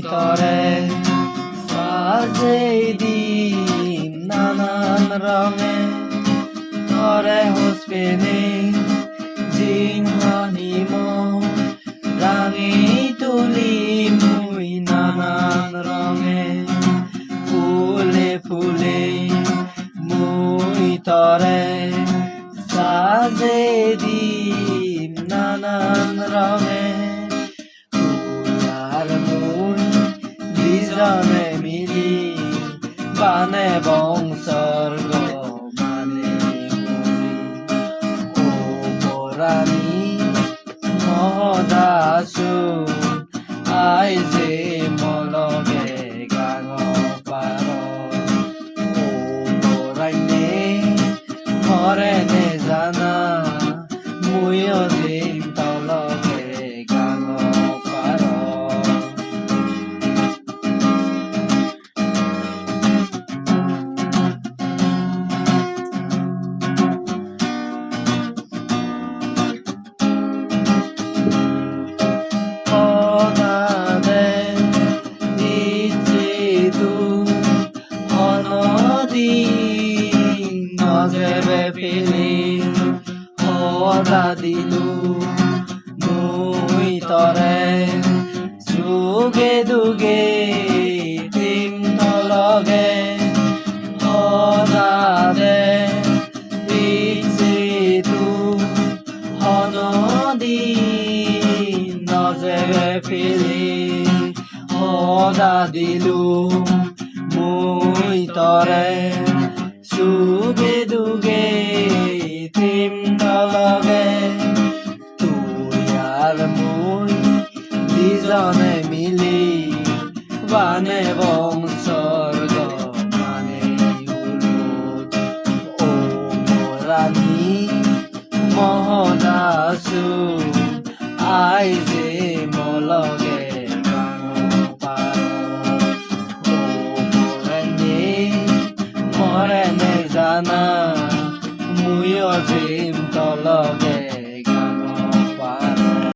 তরে সাজেই দিম নানান রঙে তরে হোসপেনে জিনহানি রাঙি তুলি মুই নানান রঙে ফুলে ফুলে মুই তরে সাজে দিম নানান রঙে তুই আর মুই দুজনে মিলি বানে বংশর্গ মানে ও পরাণী মহদাসু আই যে মলগে গাঙ পার ও পরাণী মরে নে জানা মুইও দিম তলগে গাঙ পার নজরে ফেলে হদা দিলু মুই তরে যুগে দুগে তিম তলগে হদা দে দিছে তু হনদি নজরে ফেলে হদা দিলু মুই তরে সুগে দুগে তিম তলগে তুই আর মুই দুজনে মিলি বানে বংশর্গ মানে উলুদ ও পরাণী মহদাসু আই যে মলগে